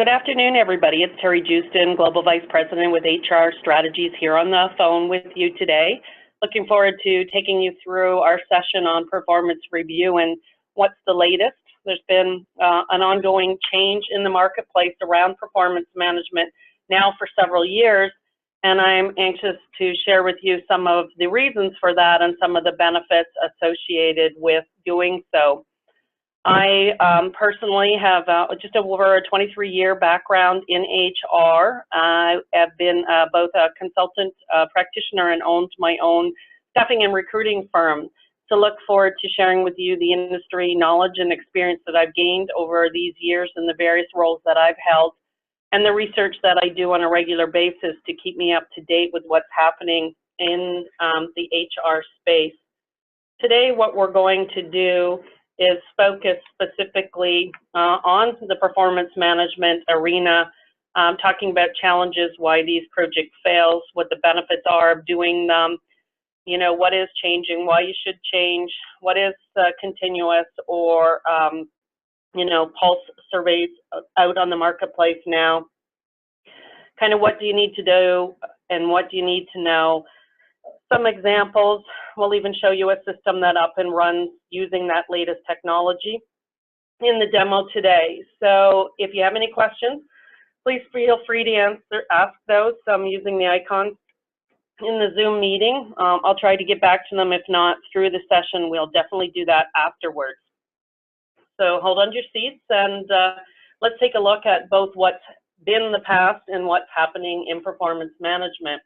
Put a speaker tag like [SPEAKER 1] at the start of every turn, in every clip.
[SPEAKER 1] Good afternoon, everybody. It's Terri Joosten, Global Vice President with HR Strategies, here on the phone with you today. Looking forward to taking you through our session on performance review and what's the latest. There's been an ongoing change in the marketplace around performance management now for several years, and I'm anxious to share with you some of the reasons for that and some of the benefits associated with doing so. I personally have just over a 23-year background in HR. I have been both a consultant practitioner and owned my own staffing and recruiting firm. So look forward to sharing with you the industry knowledge and experience that I've gained over these years in the various roles that I've held, and the research that I do on a regular basis to keep me up to date with what's happening in the HR space. Today, what we're going to do is focus specifically on the performance management arena, talking about challenges, why these projects fail, what the benefits are of doing them, you know, what is changing, why you should change, what is continuous or, you know, pulse surveys out on the marketplace now, kind of what do you need to do and what do you need to know. Some examples, we'll even show you a system that up and runs using that latest technology in the demo today. So if you have any questions, please feel free to ask those. I'm using the icons in the Zoom meeting. I'll try to get back to them. If not, through the session, we'll definitely do that afterwards. So hold on to your seats and let's take a look at both what's been in the past and what's happening in performance management.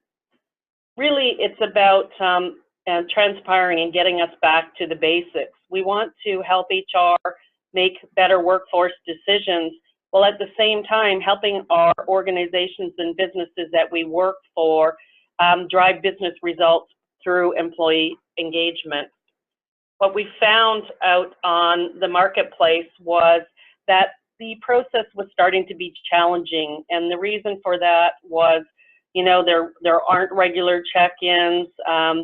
[SPEAKER 1] Really, it's about transpiring and getting us back to the basics. We want to help HR make better workforce decisions, while at the same time helping our organizations and businesses that we work for drive business results through employee engagement. What we found out on the marketplace was that the process was starting to be challenging, and the reason for that was, you know, there aren't regular check-ins.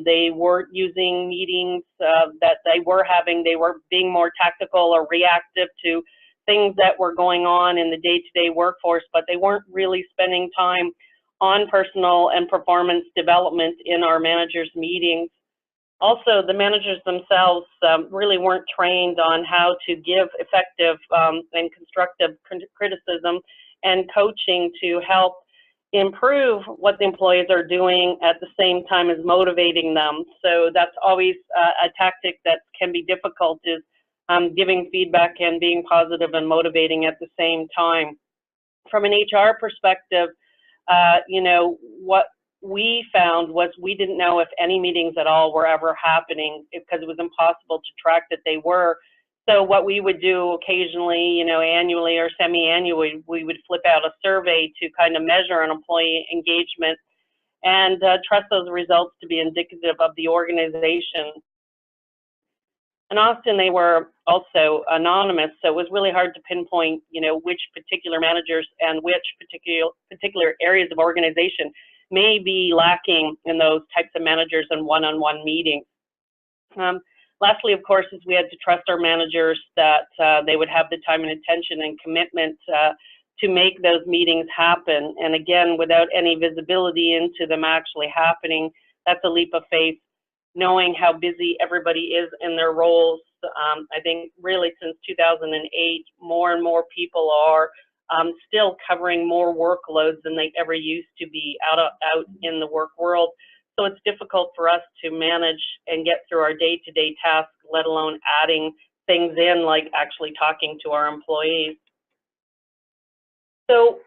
[SPEAKER 1] They weren't using meetings that they were having. They were being more tactical or reactive to things that were going on in the day-to-day workforce, but they weren't really spending time on personal and performance development in our managers' meetings. Also, the managers themselves really weren't trained on how to give effective and constructive criticism and coaching to help improve what the employees are doing at the same time as motivating them. So that's always a tactic that can be difficult, is giving feedback and being positive and motivating at the same time. From an HR perspective, you know, what we found was we didn't know if any meetings at all were ever happening because it was impossible to track that they were. So what we would do occasionally, you know, annually or semi-annually, we would flip out a survey to kind of measure an employee engagement and trust those results to be indicative of the organization. And often they were also anonymous, so it was really hard to pinpoint, you know, which particular managers and which particular areas of organization may be lacking in those types of managers and one-on-one meetings. Lastly, of course, is we had to trust our managers that they would have the time and attention and commitment to make those meetings happen. And again, without any visibility into them actually happening, that's a leap of faith, knowing how busy everybody is in their roles. I think really since 2008, more and more people are still covering more workloads than they ever used to be out in the work world. So it's difficult for us to manage and get through our day-to-day tasks, let alone adding things in like actually talking to our employees. So,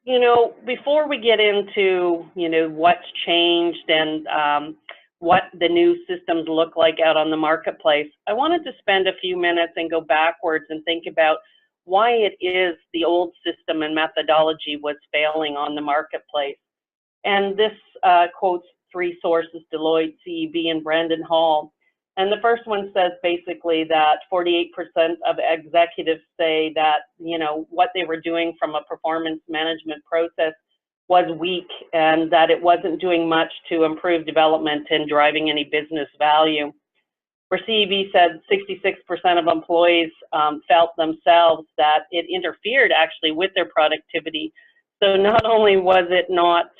[SPEAKER 1] you know, before we get into, you know, what's changed and what the new systems look like out on the marketplace, I wanted to spend a few minutes and go backwards and think about why it is the old system and methodology was failing on the marketplace. And this quotes three sources, Deloitte, CEB, and Brandon Hall. And the first one says basically that 48% of executives say that, you know, what they were doing from a performance management process was weak and that it wasn't doing much to improve development and driving any business value. where CEB said 66% of employees felt themselves that it interfered actually with their productivity. So not only was it not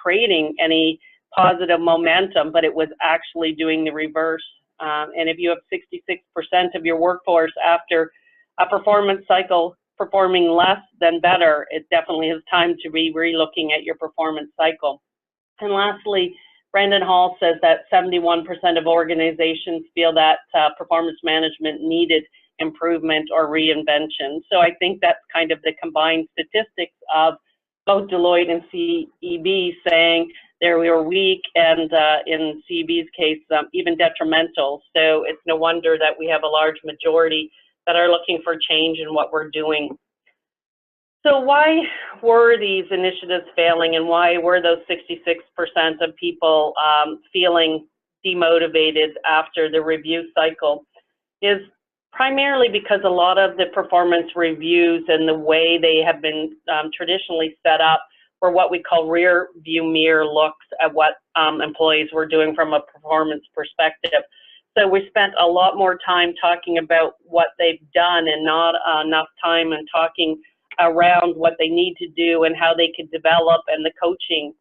[SPEAKER 1] creating any positive momentum, but it was actually doing the reverse. And if you have 66% of your workforce after a performance cycle performing less than better, it definitely is time to be relooking at your performance cycle. And lastly, Brandon Hall says that 71% of organizations feel that performance management needed improvement or reinvention. So I think that's kind of the combined statistics of both Deloitte and CEB saying they were weak, and in CEB's case, even detrimental. So it's no wonder that we have a large majority that are looking for change in what we're doing. So why were these initiatives failing, and why were those 66% of people feeling demotivated after the review cycle? Is primarily because a lot of the performance reviews and the way they have been traditionally set up were what we call rear view mirror looks at what employees were doing from a performance perspective. So we spent a lot more time talking about what they've done and not enough time and talking around what they need to do and how they could develop and the coaching.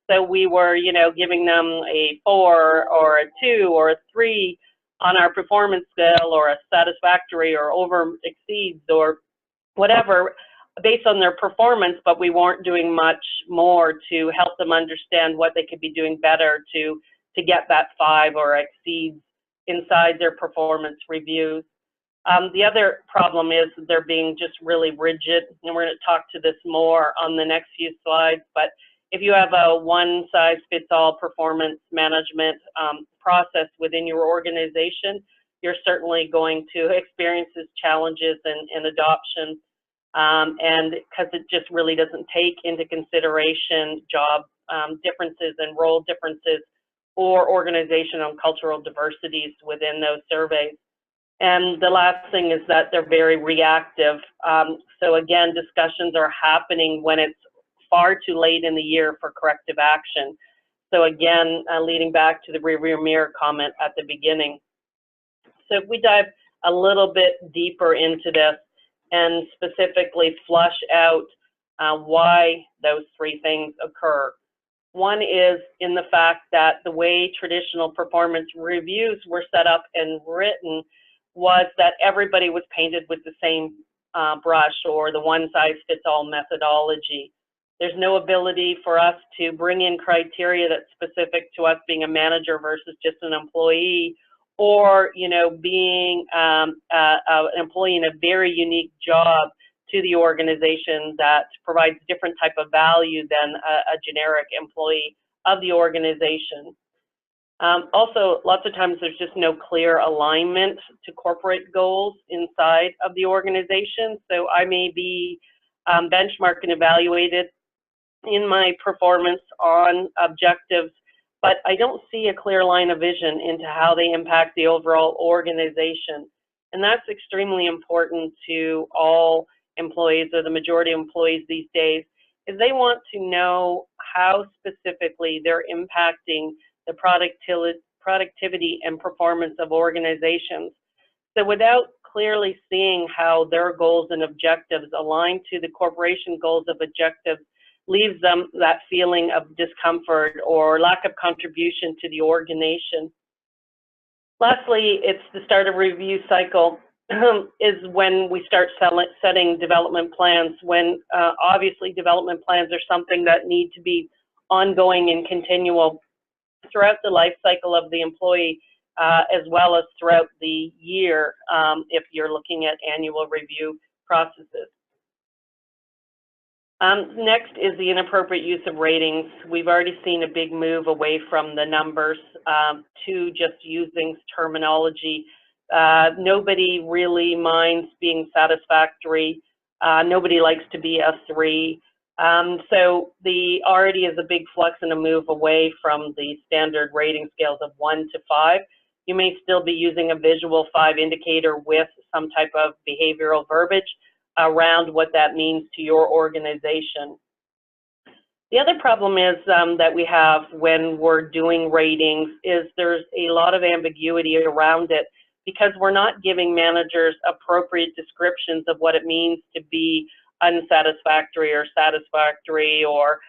[SPEAKER 1] So we were, giving them a 4 or a 2 or a 3 on our performance scale, or a satisfactory or over exceeds or whatever based on their performance, but we weren't doing much more to help them understand what they could be doing better to get that 5 or exceeds inside their performance reviews. The other problem is they're being just really rigid, and we're going to talk to this more on the next few slides, but if you have a one-size-fits-all performance management process within your organization, you're certainly going to experience these challenges in adoption, and because it just really doesn't take into consideration job differences and role differences or organizational and cultural diversities within those surveys. And the last thing is that they're very reactive. So again, discussions are happening when it's far too late in the year for corrective action. So again, leading back to the rearview mirror comment at the beginning. So if we dive a little bit deeper into this and specifically flush out why those 3 things occur. One is in the fact that the way traditional performance reviews were set up and written was that everybody was painted with the same brush, or the one-size-fits-all methodology. There's no ability for us to bring in criteria that's specific to us being a manager versus just an employee, or being an employee in a very unique job to the organization that provides different type of value than a generic employee of the organization. Also, lots of times there's just no clear alignment to corporate goals inside of the organization. So I may be benchmarked and evaluated in my performance on objectives, but I don't see a clear line of vision into how they impact the overall organization. And that's extremely important to all employees, or the majority of employees these days, is they want to know how specifically they're impacting the productivity and performance of organizations. So without clearly seeing how their goals and objectives align to the corporation goals of objectives, leaves them that feeling of discomfort or lack of contribution to the organization. Lastly, it's the start of review cycle is when we start setting development plans, when obviously development plans are something that need to be ongoing and continual throughout the life cycle of the employee, as well as throughout the year, if you're looking at annual review processes. Next is the inappropriate use of ratings. We've already seen a big move away from the numbers to just using terminology. Nobody really minds being satisfactory. Nobody likes to be a 3. So the already is a big flux and a move away from the standard rating scales of 1 to 5. You may still be using a visual 5 indicator with some type of behavioral verbiage around what that means to your organization. The other problem is that we have when we're doing ratings is there's a lot of ambiguity around it because we're not giving managers appropriate descriptions of what it means to be unsatisfactory or satisfactory or,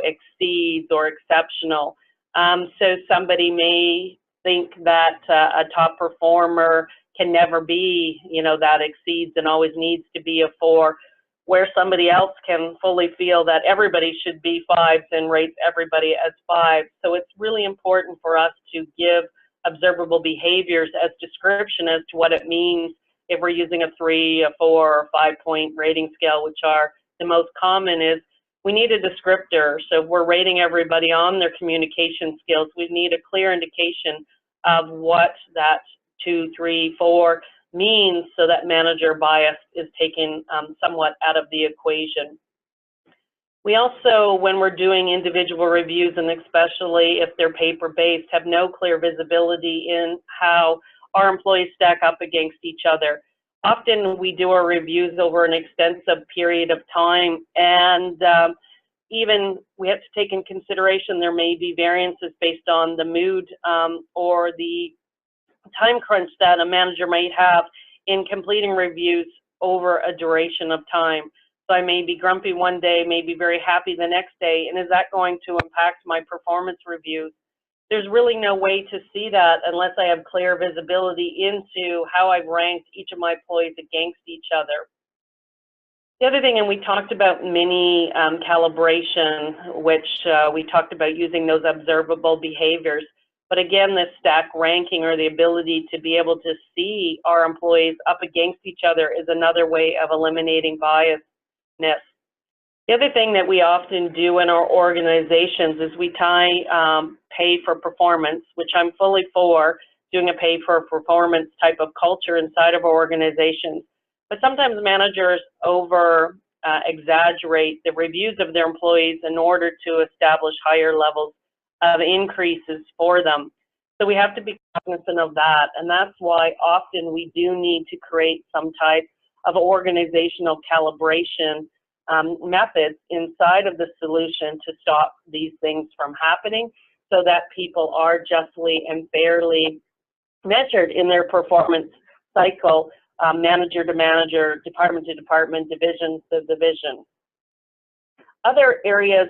[SPEAKER 1] exceeds or exceptional. So somebody may think that a top performer can never be, that exceeds and always needs to be a 4, where somebody else can fully feel that everybody should be 5s and rates everybody as 5. So it's really important for us to give observable behaviors as description as to what it means if we're using a 3, a 4, or 5-point rating scale, which are the most common. Is we need a descriptor. So if we're rating everybody on their communication skills, we need a clear indication of what that 2, 3, 4 means so that manager bias is taken somewhat out of the equation. We also, when we're doing individual reviews, and especially if they're paper-based, have no clear visibility in how our employees stack up against each other. Often we do our reviews over an extensive period of time, and even we have to take in consideration there may be variances based on the mood or the time crunch that a manager might have in completing reviews over a duration of time. So I may be grumpy one day, may be very happy the next day, and is that going to impact my performance reviews? There's really no way to see that unless I have clear visibility into how I've ranked each of my employees against each other. The other thing, and we talked about mini calibration, which we talked about using those observable behaviors. But again, this stack ranking, or the ability to be able to see our employees up against each other, is another way of eliminating biasness. The other thing that we often do in our organizations is we tie pay for performance, which I'm fully for, doing a pay for performance type of culture inside of our organizations. But sometimes managers exaggerate the reviews of their employees in order to establish higher levels of increases for them. So we have to be cognizant of that, and that's why often we do need to create some type of organizational calibration methods inside of the solution to stop these things from happening, so that people are justly and fairly measured in their performance cycle, manager to manager, department to department, division to division. Other areas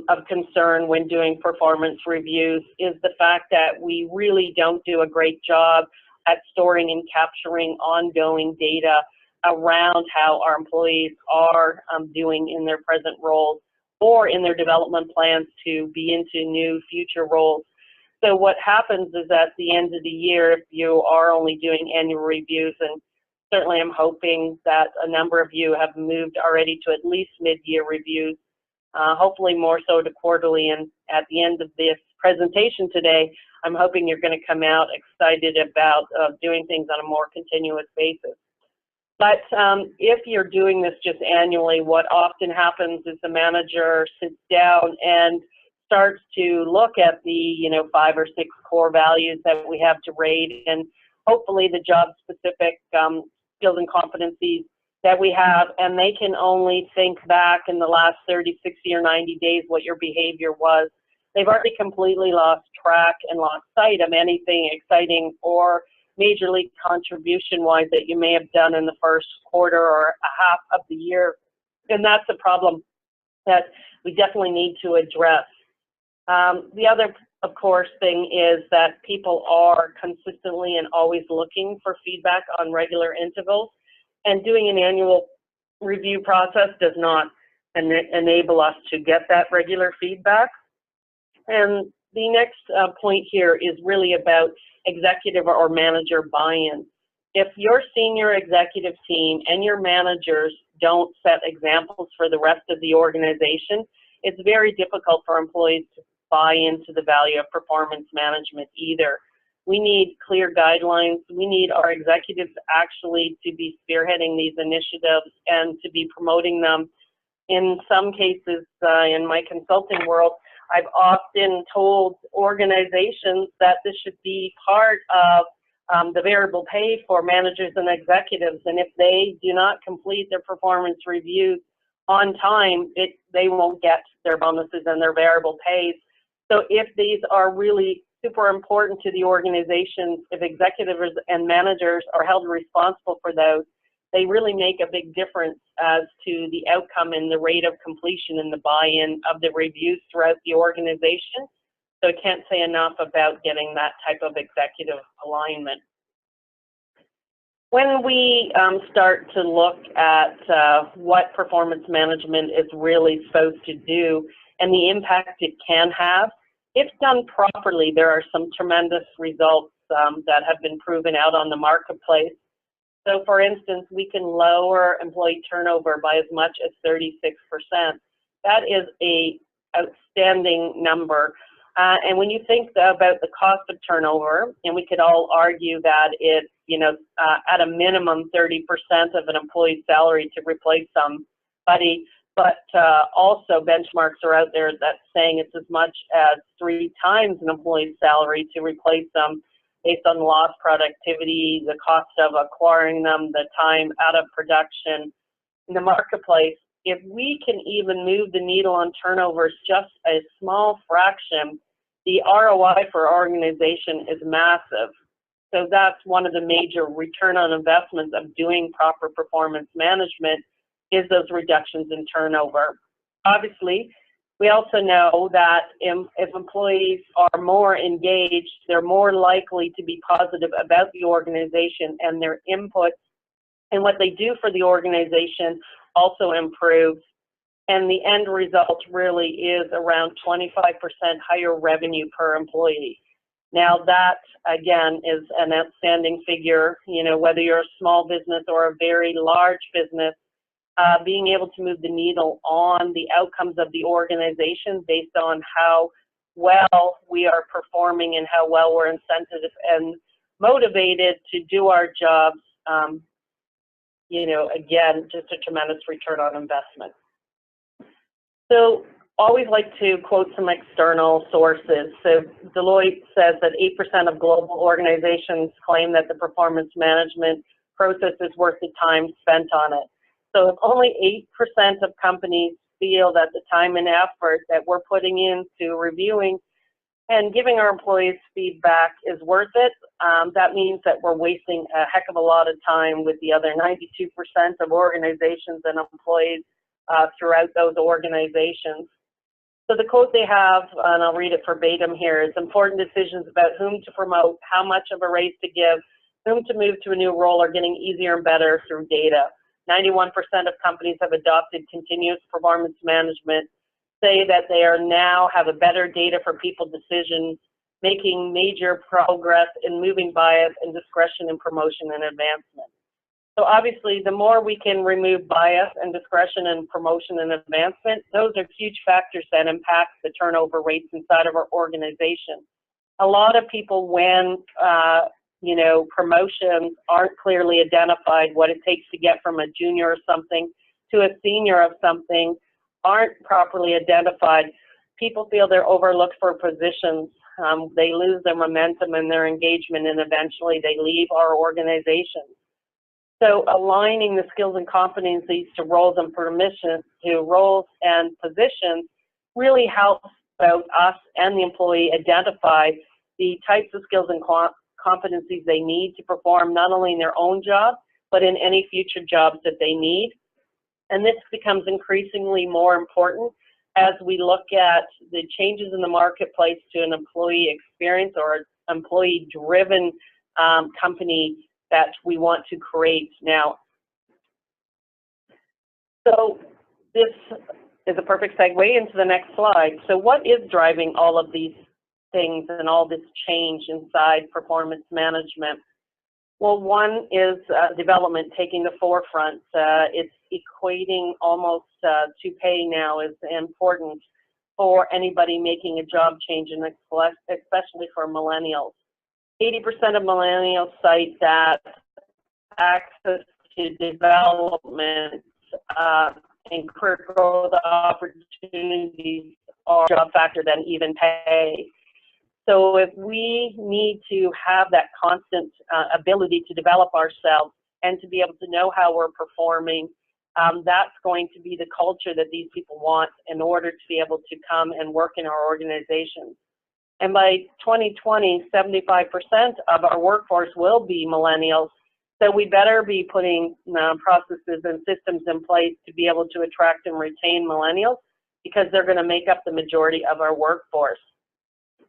[SPEAKER 1] of concern when doing performance reviews is the fact that we really don't do a great job at storing and capturing ongoing data around how our employees are doing in their present roles or in their development plans to be into new future roles. So what happens is at the end of the year, if you are only doing annual reviews, and certainly I'm hoping that a number of you have moved already to at least mid-year reviews, hopefully more so to quarterly, and at the end of this presentation today, I'm hoping you're going to come out excited about doing things on a more continuous basis. But if you're doing this just annually, what often happens is the manager sits down and starts to look at the 5 or 6 core values that we have to rate, and hopefully the job-specific skills and competencies that we have, and they can only think back in the last 30, 60, or 90 days what your behavior was. They've already completely lost track and lost sight of anything exciting or majorly contribution-wise that you may have done in the first quarter or a half of the year. And that's a problem that we definitely need to address. The other, of course, thing is that people are consistently and always looking for feedback on regular intervals, and doing an annual review process does not enable us to get that regular feedback. And the next point here is really about executive or manager buy-in. If your senior executive team and your managers don't set examples for the rest of the organization, it's very difficult for employees to buy into the value of performance management either. We need clear guidelines. We need our executives actually to be spearheading these initiatives and to be promoting them. In some cases, in my consulting world, I've often told organizations that this should be part of the variable pay for managers and executives. And if they do not complete their performance reviews on time, they won't get their bonuses and their variable pays. So if these are really super important to the organizations, if executives and managers are held responsible for those, they really make a big difference as to the outcome and the rate of completion and the buy-in of the reviews throughout the organization. So I can't say enough about getting that type of executive alignment. When we start to look at what performance management is really supposed to do and the impact it can have, if done properly, there are some tremendous results that have been proven out on the marketplace. So for instance, we can lower employee turnover by as much as 36%. That is an outstanding number. And when you think about the cost of turnover, and we could all argue that it's, at a minimum 30% of an employee's salary to replace somebody, but also benchmarks are out there that's saying it's as much as 3 times an employee's salary to replace them based on lost productivity, the cost of acquiring them, the time out of production in the marketplace. If we can even move the needle on turnovers just a small fraction, the ROI for our organization is massive. So that's one of the major return on investments of doing proper performance management, is those reductions in turnover. Obviously, we also know that if employees are more engaged, they're more likely to be positive about the organization, and their input and what they do for the organization also improves. And the end result really is around 25% higher revenue per employee. Now that, again, is an outstanding figure. Whether you're a small business or a very large business, being able to move the needle on the outcomes of the organization based on how well we are performing and how well we're incented and motivated to do our jobs, again, just a tremendous return on investment. So always like to quote some external sources. So Deloitte says that 8% of global organizations claim that the performance management process is worth the time spent on it. So if only 8% of companies feel that the time and effort that we're putting into reviewing and giving our employees feedback is worth it, that means that we're wasting a heck of a lot of time with the other 92% of organizations and employees throughout those organizations. So the quote they have, and I'll read it verbatim here, is important decisions about whom to promote, how much of a raise to give, whom to move to a new role are getting easier and better through data. 91% of companies have adopted continuous performance management, say that they are now have a better data for people decisions, making major progress in moving bias and discretion in promotion and advancement. So obviously, the more we can remove bias and discretion in promotion and advancement, those are huge factors that impact the turnover rates inside of our organization. A lot of people, when promotions aren't clearly identified, what it takes to get from a junior or something to a senior of something aren't properly identified. People feel they're overlooked for positions. They lose their momentum and their engagement, and eventually they leave our organization. So aligning the skills and competencies to roles and positions really helps both us and the employee identify the types of skills and competencies they need to perform not only in their own job, but in any future jobs that they need. And this becomes increasingly more important as we look at the changes in the marketplace to an employee experience or employee-driven company that we want to create now. So this is a perfect segue into the next slide. So what is driving all of these things and all this change inside performance management? Well, one is development taking the forefront. It's equating almost to pay now is important for anybody making a job change, and especially for millennials. 80% of millennials cite that access to development and career growth opportunities are a job factor than even pay. So if we need to have that constant ability to develop ourselves and to be able to know how we're performing that's going to be the culture that these people want in order to be able to come and work in our organizations. And by 2020, 75% of our workforce will be millennials. So we better be putting processes and systems in place to be able to attract and retain millennials, because they're going to make up the majority of our workforce.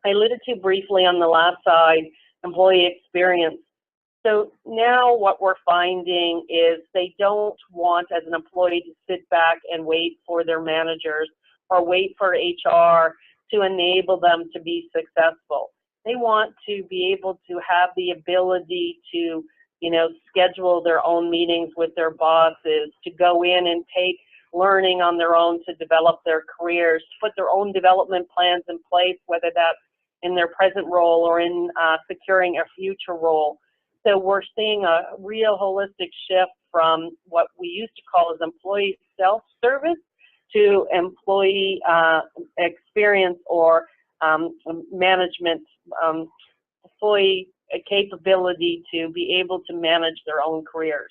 [SPEAKER 1] I alluded to briefly on the last side, employee experience. So now what we're finding is they don't want, as an employee, to sit back and wait for their managers or wait for HR to enable them to be successful. They want to be able to have the ability to, schedule their own meetings with their bosses, to go in and take learning on their own to develop their careers, put their own development plans in place, whether that's in their present role or in securing a future role. So we're seeing a real holistic shift from what we used to call as employee self-service to employee experience or management, employee capability to be able to manage their own careers.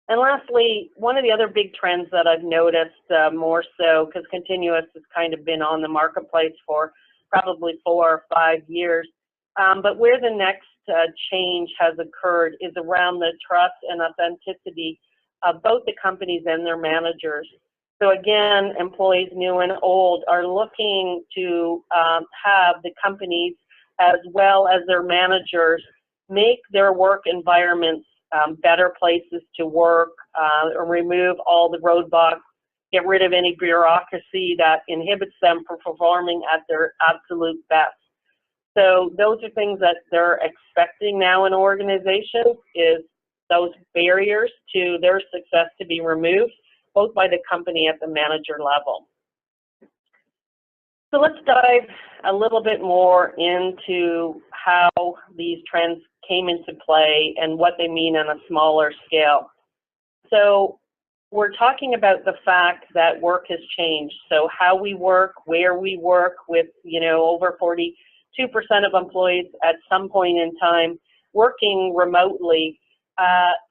[SPEAKER 1] And lastly, one of the other big trends that I've noticed more so, because Continuous has kind of been on the marketplace for probably 4 or 5 years, but where the next change has occurred is around the trust and authenticity of both the companies and their managers. So again, employees new and old are looking to have the companies as well as their managers make their work environments better places to work, or remove all the roadblocks, get rid of any bureaucracy that inhibits them from performing at their absolute best. So those are things that they're expecting now in organizations, is those barriers to their success to be removed, both by the company at the manager level. So let's dive a little bit more into how these trends came into play and what they mean on a smaller scale. So we're talking about the fact that work has changed. So how we work, where we work, with over 42% of employees at some point in time working remotely.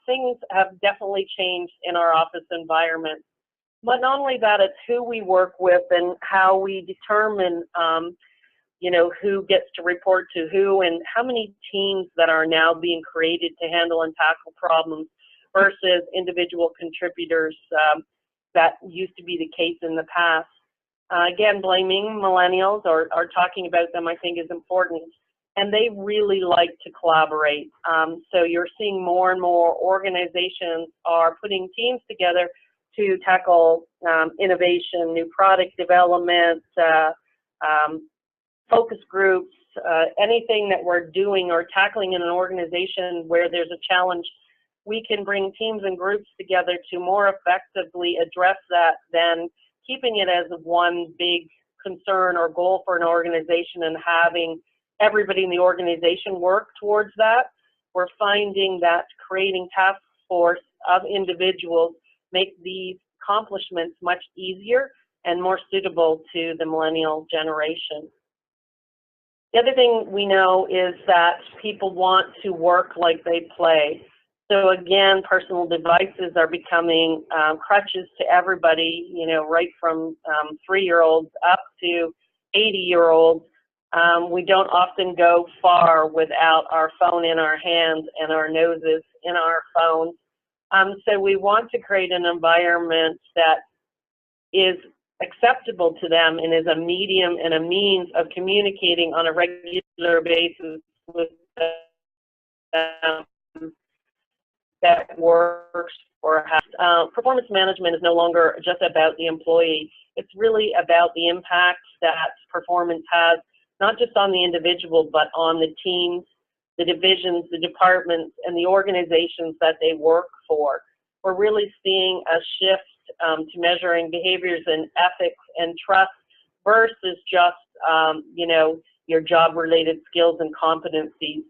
[SPEAKER 1] Things have definitely changed in our office environment. But not only that, it's who we work with and how we determine, who gets to report to who, and how many teams that are now being created to handle and tackle problems versus individual contributors that used to be the case in the past. Again, blaming millennials or talking about them, I think, is important. And they really like to collaborate. So you're seeing more and more organizations are putting teams together to tackle innovation, new product development, focus groups, anything that we're doing or tackling in an organization where there's a challenge. We can bring teams and groups together to more effectively address that than keeping it as one big concern or goal for an organization and having everybody in the organization work towards that. We're finding that creating task force of individuals make these accomplishments much easier and more suitable to the millennial generation. The other thing we know is that people want to work like they play. So again, personal devices are becoming crutches to everybody, right from 3-year-olds up to 80-year-olds. We don't often go far without our phone in our hands and our noses in our phones. So we want to create an environment that is acceptable to them and is a medium and a means of communicating on a regular basis with them that works for us. Performance management is no longer just about the employee. It's really about the impact that performance has, not just on the individual, but on the teams, the divisions, the departments, and the organizations that they work for. We're really seeing a shift to measuring behaviors and ethics and trust versus just, your job-related skills and competencies.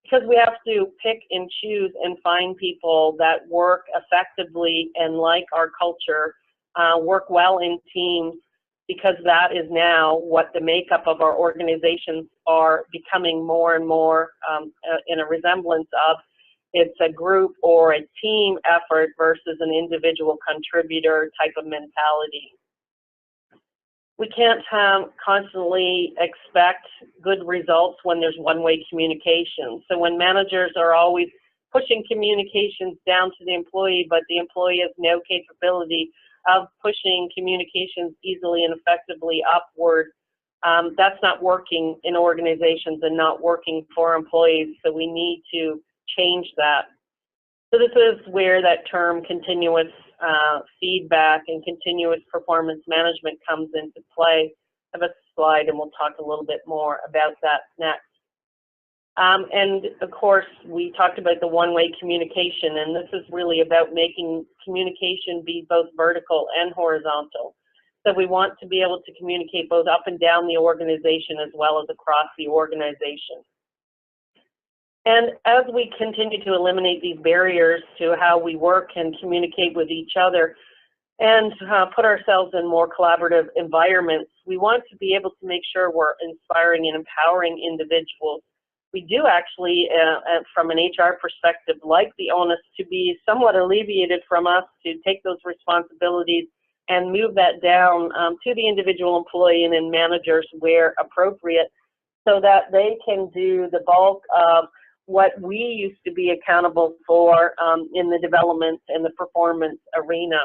[SPEAKER 1] Because we have to pick and choose and find people that work effectively and like our culture, work well in teams, because that is now what the makeup of our organizations are becoming more and more in a resemblance of. it's a group or a team effort versus an individual contributor type of mentality. We can't constantly expect good results when there's one-way communication. So when managers are always pushing communications down to the employee, but the employee has no capability of pushing communications easily and effectively upward, that's not working in organizations and not working for employees, so we need to change that. So this is where that term continuous feedback and continuous performance management comes into play. I have a slide and we'll talk a little bit more about that next. And of course, we talked about the one-way communication, and this is really about making communication be both vertical and horizontal. So we want to be able to communicate both up and down the organization as well as across the organization. And as we continue to eliminate these barriers to how we work and communicate with each other and put ourselves in more collaborative environments, we want to be able to make sure we're inspiring and empowering individuals. We do actually, from an HR perspective, like the onus to be somewhat alleviated from us to take those responsibilities and move that down to the individual employee and managers where appropriate, so that they can do the bulk of what we used to be accountable for in the development and the performance arena.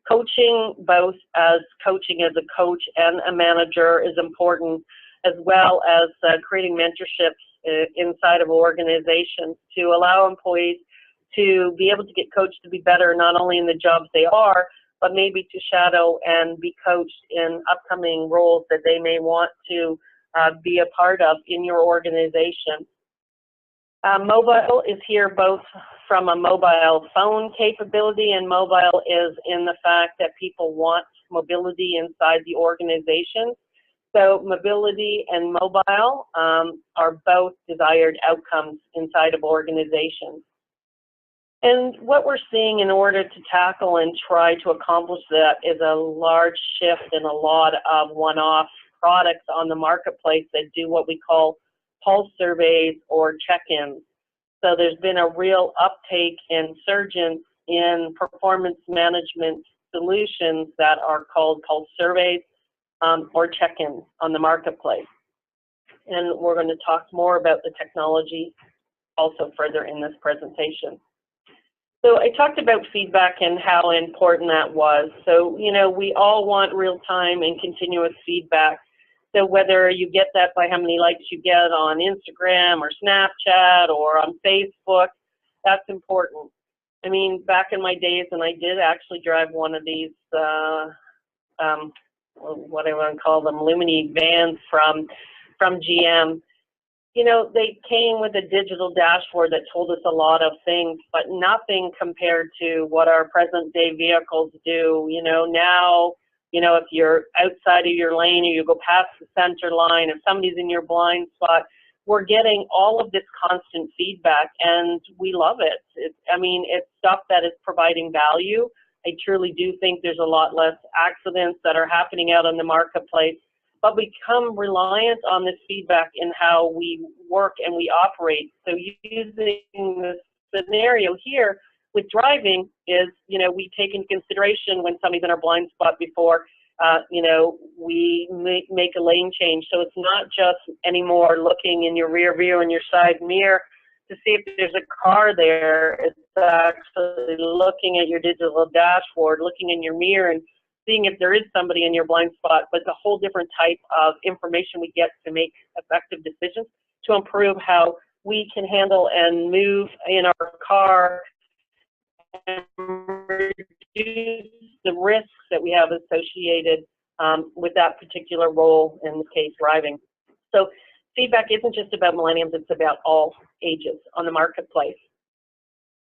[SPEAKER 1] Coaching, both as coaching as a coach and a manager, is important, as well as creating mentorships inside of organizations to allow employees to be able to get coached to be better, not only in the jobs they are, but maybe to shadow and be coached in upcoming roles that they may want to be a part of in your organization. Mobile is here both from a mobile phone capability, and mobile is in the fact that people want mobility inside the organization. So mobility and mobile are both desired outcomes inside of organizations. And what we're seeing in order to tackle and try to accomplish that is a large shift in a lot of one-off products on the marketplace that do what we call pulse surveys or check-ins. So there's been a real uptake and surgence in performance management solutions that are called pulse surveys or check-ins on the marketplace. And we're going to talk more about the technology also further in this presentation. So I talked about feedback and how important that was. So, you know, we all want real-time and continuous feedback. So whether you get that by how many likes you get on Instagram or Snapchat or on Facebook, that's important. I mean, back in my days, and I did actually drive one of these, what I want to call them, Lumini vans from GM. You know, they came with a digital dashboard that told us a lot of things, but nothing compared to what our present day vehicles do. You know, now, you know, if you're outside of your lane or you go past the center line, if somebody's in your blind spot, we're getting all of this constant feedback, and we love it. I mean, it's stuff that is providing value. I truly do think there's a lot less accidents that are happening out in the marketplace, but we become reliant on this feedback in how we work and we operate. So using this scenario here with driving is, you know, we take into consideration when somebody's in our blind spot before, you know, we make a lane change. So it's not just anymore looking in your rear view and your side mirror to see if there's a car there. It's actually looking at your digital dashboard, looking in your mirror and seeing if there is somebody in your blind spot, but it's a whole different type of information we get to make effective decisions to improve how we can handle and move in our car and reduce the risks that we have associated with that particular role, in this case, driving. So feedback isn't just about millennials, it's about all ages on the marketplace.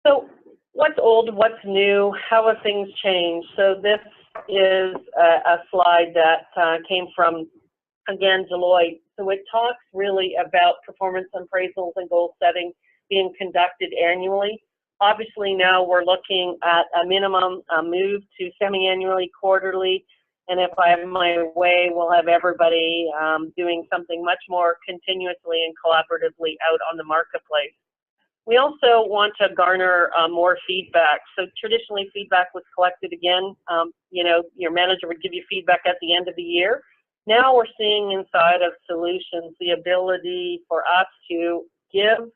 [SPEAKER 1] So what's old, what's new, how have things changed? So this is a slide that came from, again, Deloitte. So it talks really about performance appraisals and goal setting being conducted annually. Obviously now we're looking at a minimum move to semi-annually, quarterly, and if I have my way, we'll have everybody doing something much more continuously and collaboratively out on the marketplace. We also want to garner more feedback. So traditionally, feedback was collected again. Your manager would give you feedback at the end of the year. Now we're seeing inside of solutions the ability for us to give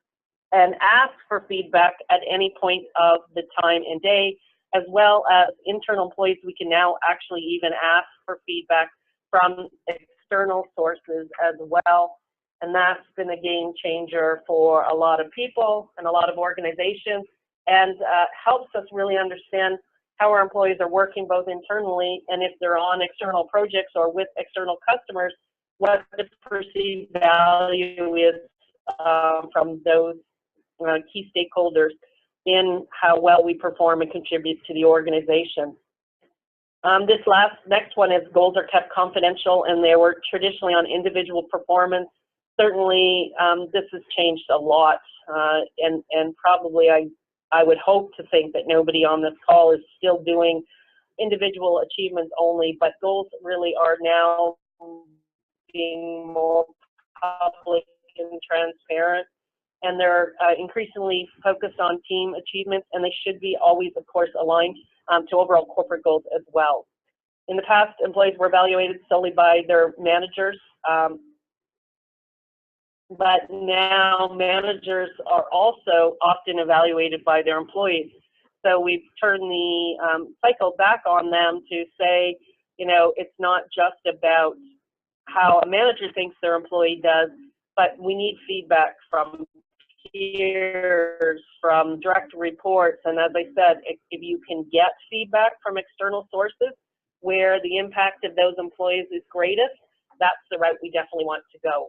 [SPEAKER 1] and ask for feedback at any point of the time and day, as well as internal employees. We can now actually even ask for feedback from external sources as well. And that's been a game changer for a lot of people and a lot of organizations, and helps us really understand how our employees are working both internally, and if they're on external projects or with external customers, what the perceived value is from those key stakeholders in how well we perform and contribute to the organization. This next one is goals are kept confidential, and they were traditionally on individual performance. Certainly, this has changed a lot, and probably I would hope to think that nobody on this call is still doing individual achievements only, but goals really are now being more public and transparent, and they're increasingly focused on team achievements, and they should be always, of course, aligned to overall corporate goals as well. In the past, employees were evaluated solely by their managers, but now managers are also often evaluated by their employees. So we've turned the cycle back on them to say, it's not just about how a manager thinks their employee does, but we need feedback from peers, from direct reports. And as I said, if you can get feedback from external sources where the impact of those employees is greatest, that's the route we definitely want to go.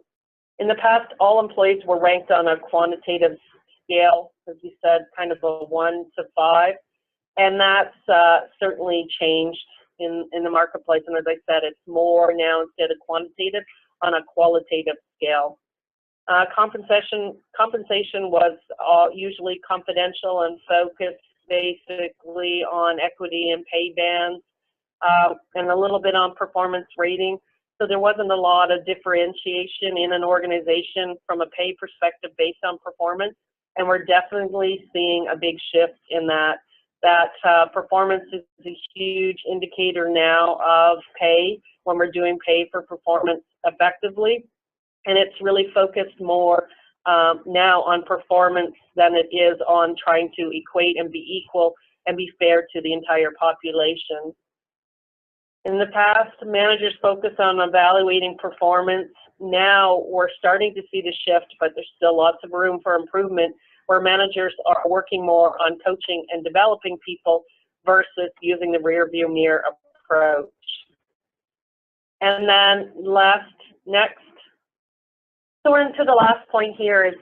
[SPEAKER 1] In the past, all employees were ranked on a quantitative scale, as we said, kind of a 1 to 5, and that's certainly changed in the marketplace. And as I said, it's more now, instead of quantitative, on a qualitative scale. Compensation was usually confidential and focused basically on equity and pay bands, and a little bit on performance rating. So there wasn't a lot of differentiation in an organization from a pay perspective based on performance, and we're definitely seeing a big shift in that. Performance is a huge indicator now of pay when we're doing pay for performance effectively, and it's really focused more now on performance than it is on trying to equate and be equal and be fair to the entire population. In the past, managers focus on evaluating performance. Now we're starting to see the shift, but there's still lots of room for improvement, where managers are working more on coaching and developing people versus using the rear view mirror approach. And then next. So we're into the last point here is,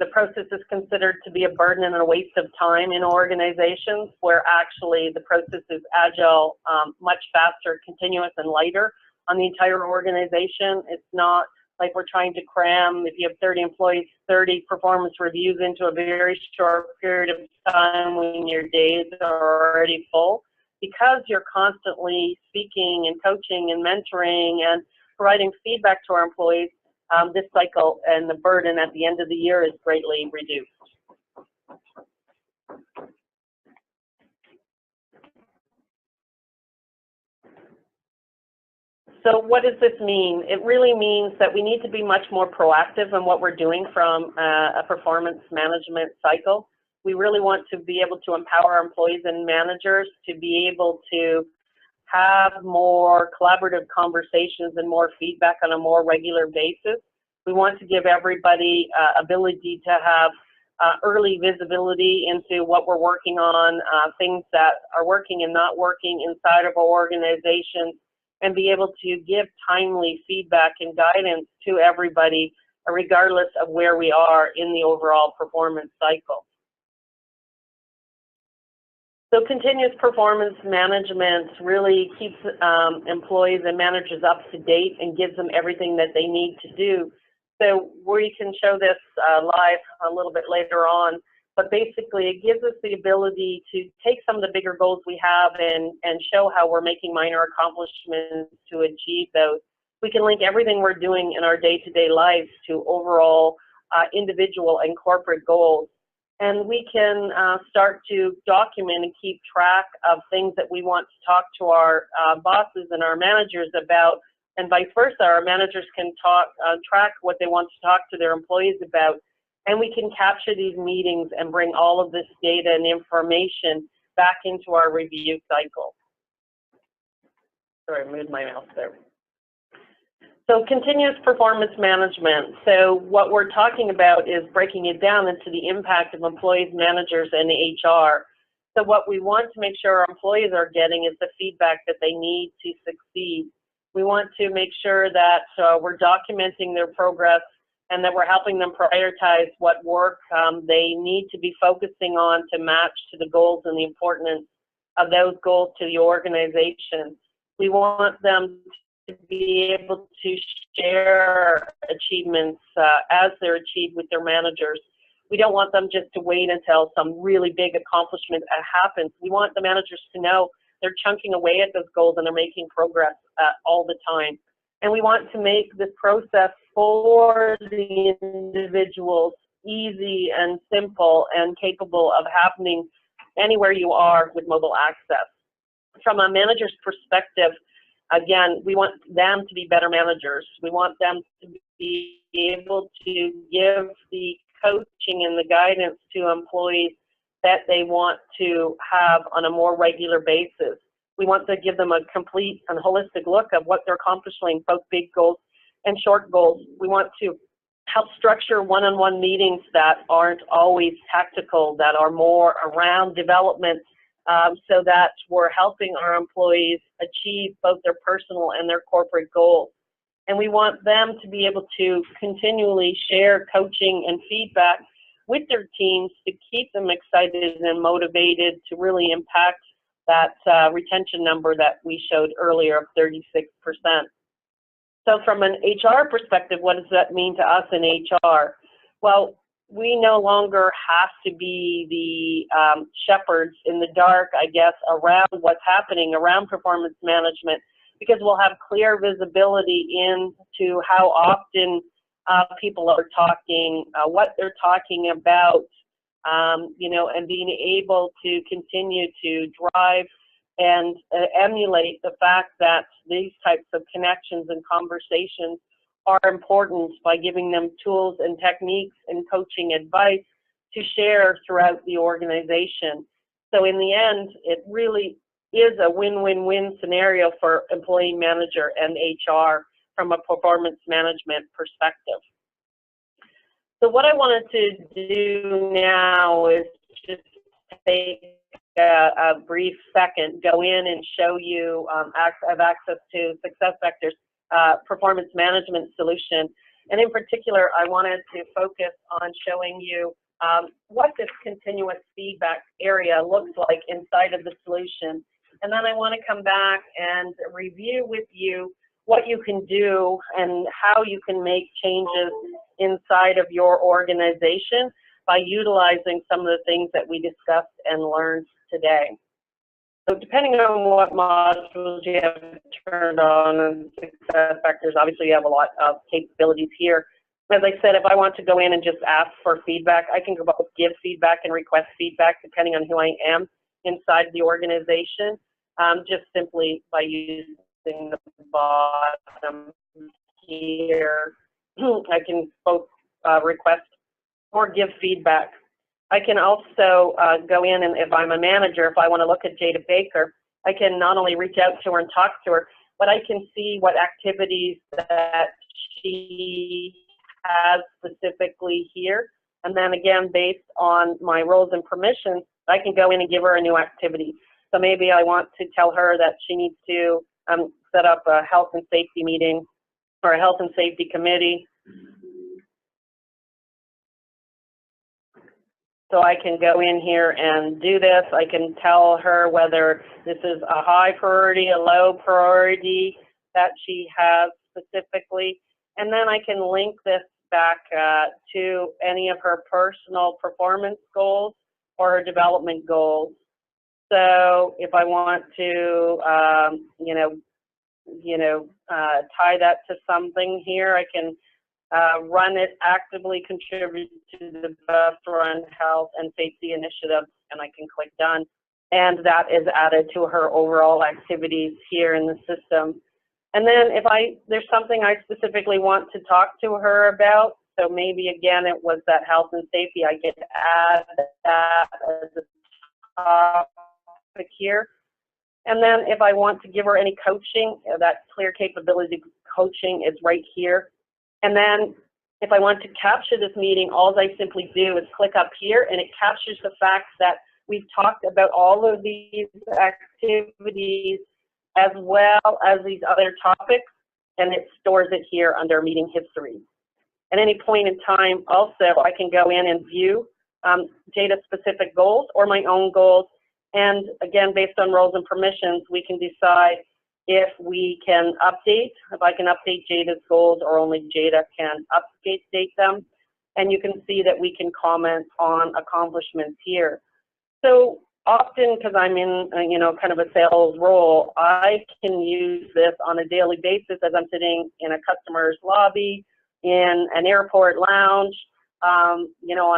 [SPEAKER 1] the process is considered to be a burden and a waste of time in organizations, where actually the process is agile, much faster, continuous, and lighter on the entire organization. It's not like we're trying to cram, if you have 30 employees, 30 performance reviews into a very short period of time when your days are already full. Because you're constantly speaking and coaching and mentoring and providing feedback to our employees, this cycle and the burden at the end of the year is greatly reduced. So what does this mean? It really means that we need to be much more proactive in what we're doing from a performance management cycle. We really want to be able to empower our employees and managers to be able to have more collaborative conversations and more feedback on a more regular basis. We want to give everybody ability to have early visibility into what we're working on, things that are working and not working inside of our organizations, and be able to give timely feedback and guidance to everybody, regardless of where we are in the overall performance cycle. So continuous performance management really keeps employees and managers up to date and gives them everything that they need to do. So we can show this live a little bit later on, but basically it gives us the ability to take some of the bigger goals we have and show how we're making minor accomplishments to achieve those. We can link everything we're doing in our day-to-day lives to overall individual and corporate goals. And we can start to document and keep track of things that we want to talk to our bosses and our managers about, and vice versa. Our managers can track what they want to talk to their employees about, and we can capture these meetings and bring all of this data and information back into our review cycle. Sorry, I moved my mouse there. So continuous performance management. So what we're talking about is breaking it down into the impact of employees, managers, and HR. So what we want to make sure our employees are getting is the feedback that they need to succeed. We want to make sure that we're documenting their progress and that we're helping them prioritize what work they need to be focusing on to match to the goals and the importance of those goals to the organization. We want them to be able to share achievements as they're achieved with their managers. We don't want them just to wait until some really big accomplishment happens. We want the managers to know they're chunking away at those goals and they're making progress all the time. And we want to make this process for the individuals easy and simple and capable of happening anywhere you are with mobile access. From a manager's perspective, again, we want them to be better managers. We want them to be able to give the coaching and the guidance to employees that they want to have on a more regular basis. We want to give them a complete and holistic look of what they're accomplishing, both big goals and short goals. We want to help structure one-on-one meetings that aren't always tactical, that are more around development, so that we're helping our employees achieve both their personal and their corporate goals. And we want them to be able to continually share coaching and feedback with their teams to keep them excited and motivated to really impact that retention number that we showed earlier of 36%. So from an HR perspective, what does that mean to us in HR? Well, we no longer have to be the shepherds in the dark, I guess, around what's happening around performance management, because we'll have clear visibility into how often people are talking, what they're talking about, you know, and being able to continue to drive and emulate the fact that these types of connections and conversations are important by giving them tools and techniques and coaching advice to share throughout the organization. So in the end, it really is a win-win-win scenario for employee, manager, and HR from a performance management perspective. So what I wanted to do now is just take a brief second, go in and show you, have access to SuccessFactors performance management solution. And in particular, I wanted to focus on showing you what this continuous feedback area looks like inside of the solution. And then I want to come back and review with you what you can do and how you can make changes inside of your organization by utilizing some of the things that we discussed and learned today. So depending on what modules you have turned on in SuccessFactors, obviously you have a lot of capabilities here. As I said, if I want to go in and just ask for feedback, I can both give feedback and request feedback depending on who I am inside the organization, just simply by using the bottom here. I can both request or give feedback. I can also go in, and if I'm a manager, if I want to look at Jada Baker, I can not only reach out to her and talk to her, but I can see what activities that she has specifically here. And then again, based on my roles and permissions, I can go in and give her a new activity. So maybe I want to tell her that she needs to set up a health and safety meeting or a health and safety committee. So I can go in here and do this. I can tell her whether this is a high priority, a low priority that she has specifically. And then I can link this back to any of her personal performance goals or her development goals. So if I want to, tie that to something here, I can run it, actively contribute to the best run health and safety initiatives, and I can click done. And that is added to her overall activities here in the system. And then if there's something I specifically want to talk to her about, so maybe again it was that health and safety, I get to add that as a topic here. And then if I want to give her any coaching, that clear capability coaching is right here. And then if I want to capture this meeting, all I simply do is click up here, and it captures the fact that we've talked about all of these activities as well as these other topics, and it stores it here under meeting history. At any point in time, also, I can go in and view data-specific goals or my own goals. And again, based on roles and permissions, we can decide if we can update, if I can update Jada's goals, or only Jada can update them. And you can see that we can comment on accomplishments here. So often, because I'm in, kind of a sales role, I can use this on a daily basis as I'm sitting in a customer's lobby, in an airport lounge, on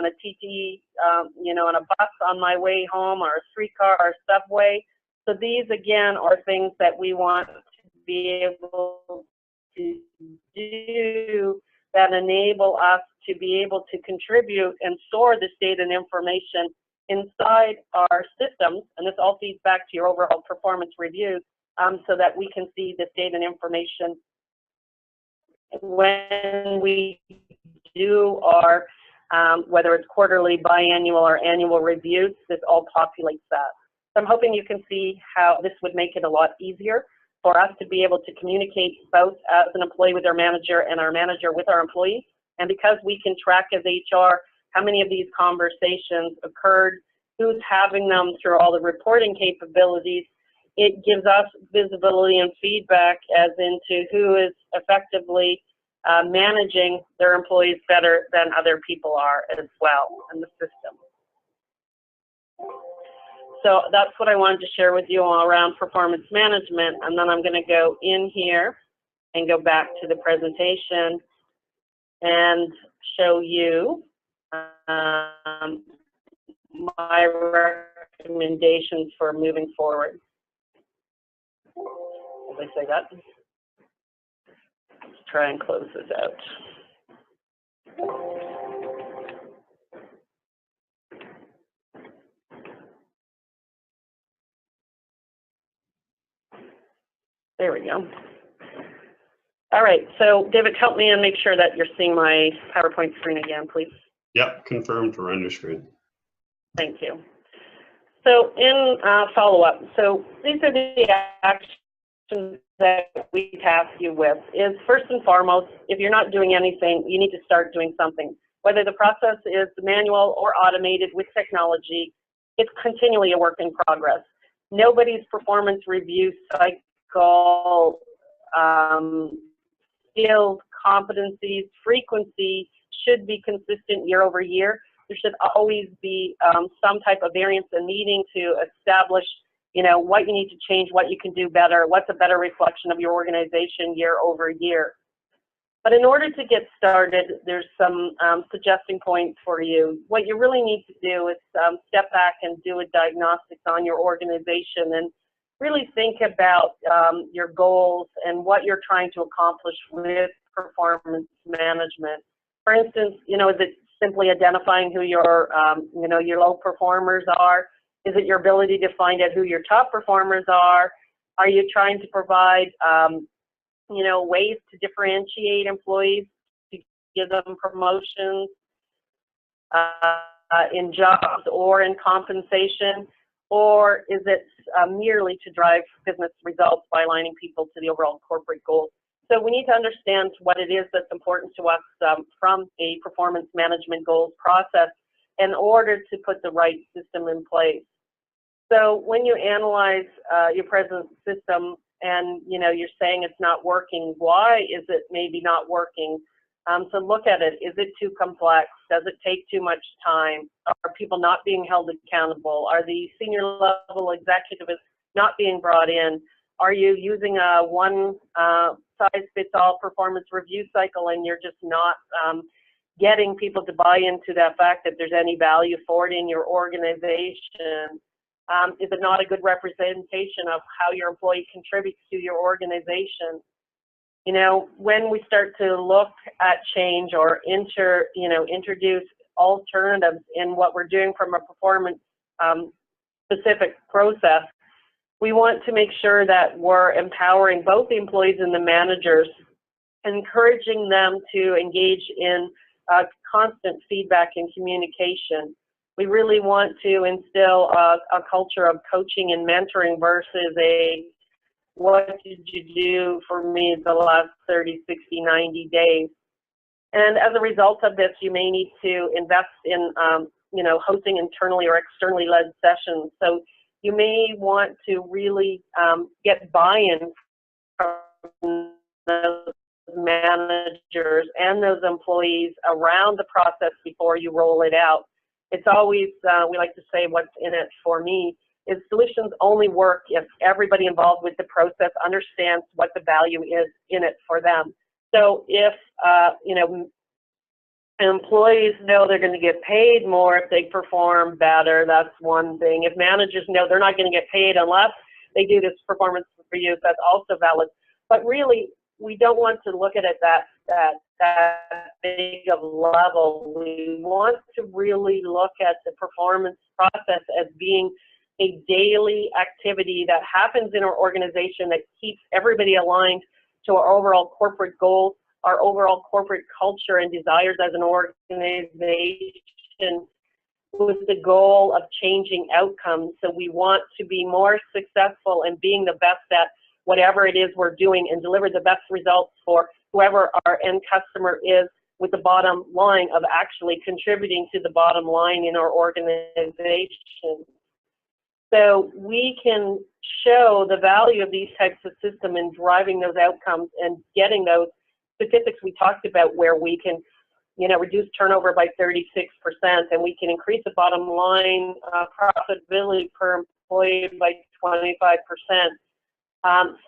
[SPEAKER 1] a TT, on a bus on my way home, or a streetcar or subway. So these, again, are things that we want to be able to do that enable us to be able to contribute and store this data and information inside our systems, and this all feeds back to your overall performance reviews, so that we can see this data and information when we do our, whether it's quarterly, biannual, or annual reviews. This all populates that. So I'm hoping you can see how this would make it a lot easier for us to be able to communicate both as an employee with our manager and our manager with our employees. And because we can track as HR how many of these conversations occurred, who's having them through all the reporting capabilities, it gives us visibility and feedback as into who is effectively managing their employees better than other people are as well in the system. So that's what I wanted to share with you all around performance management, and then I'm going to go in here and go back to the presentation and show you my recommendations for moving forward. Did I say that? Let's try and close this out. There we go. All right, so David, help me and make sure that you're seeing my PowerPoint screen again, please.
[SPEAKER 2] Yep, confirmed to render screen.
[SPEAKER 1] Thank you. So in follow-up, so these are the actions that we task you with. Is first and foremost, if you're not doing anything, you need to start doing something. Whether the process is manual or automated with technology, it's continually a work in progress. Nobody's performance review cycle, skills, competencies, frequency should be consistent year over year. There should always be some type of variance and meeting to establish, what you need to change, what you can do better, what's a better reflection of your organization year over year. But in order to get started, there's some suggesting points for you. What you really need to do is step back and do a diagnostics on your organization and really think about your goals and what you're trying to accomplish with performance management. For instance, is it simply identifying who your low performers are? Is it your ability to find out who your top performers are? Are you trying to provide, ways to differentiate employees, to give them promotions in jobs or in compensation? Or is it merely to drive business results by aligning people to the overall corporate goals? So we need to understand what it is that's important to us from a performance management goals process in order to put the right system in place. So when you analyze your present system and you're saying it's not working, why is it maybe not working? So look at it. Is it too complex? Does it take too much time? Are people not being held accountable? Are the senior level executives not being brought in? Are you using a one-size-fits-all performance review cycle and you're just not getting people to buy into that fact that there's any value for it in your organization? Is it not a good representation of how your employee contributes to your organization? You know, when we start to look at change or introduce alternatives in what we're doing from a performance specific process, we want to make sure that we're empowering both the employees and the managers, encouraging them to engage in constant feedback and communication. We really want to instill a culture of coaching and mentoring versus a what did you do for me the last 30, 60, 90 days. And as a result of this, you may need to invest in hosting internally or externally led sessions. So you may want to really get buy-in from those managers and those employees around the process before you roll it out. It's always, we like to say, what's in it for me is solutions only work if everybody involved with the process understands what the value is in it for them. So if, employees know they're going to get paid more if they perform better, that's one thing. If managers know they're not going to get paid unless they do this performance review, that's also valid. But really, we don't want to look at it that big of a level. We want to really look at the performance process as being a daily activity that happens in our organization that keeps everybody aligned to our overall corporate goals, our overall corporate culture and desires as an organization, with the goal of changing outcomes. So we want to be more successful in being the best at whatever it is we're doing and deliver the best results for whoever our end customer is, with the bottom line of actually contributing to the bottom line in our organization. So we can show the value of these types of systems in driving those outcomes and getting those statistics we talked about, where we can, reduce turnover by 36%, and we can increase the bottom line profitability per employee by 25%,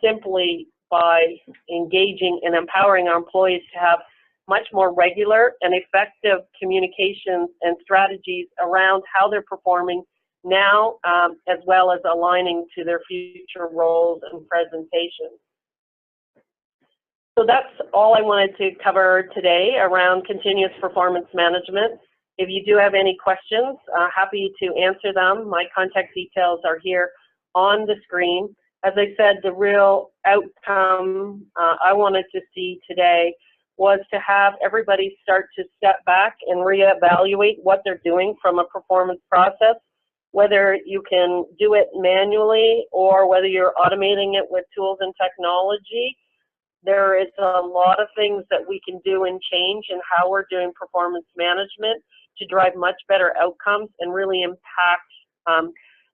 [SPEAKER 1] simply by engaging and empowering our employees to have much more regular and effective communications and strategies around how they're performing now, as well as aligning to their future roles and presentations. So that's all I wanted to cover today around continuous performance management. If you do have any questions, happy to answer them. My contact details are here on the screen. As I said, the real outcome I wanted to see today was to have everybody start to step back and reevaluate what they're doing from a performance process, whether you can do it manually or whether you're automating it with tools and technology. There is a lot of things that we can do and change in how we're doing performance management to drive much better outcomes and really impact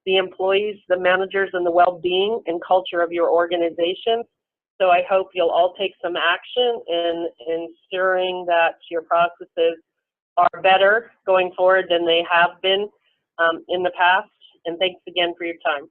[SPEAKER 1] the employees, the managers, and the well-being and culture of your organization. So I hope you'll all take some action in ensuring that your processes are better going forward than they have been in the past. And thanks again for your time.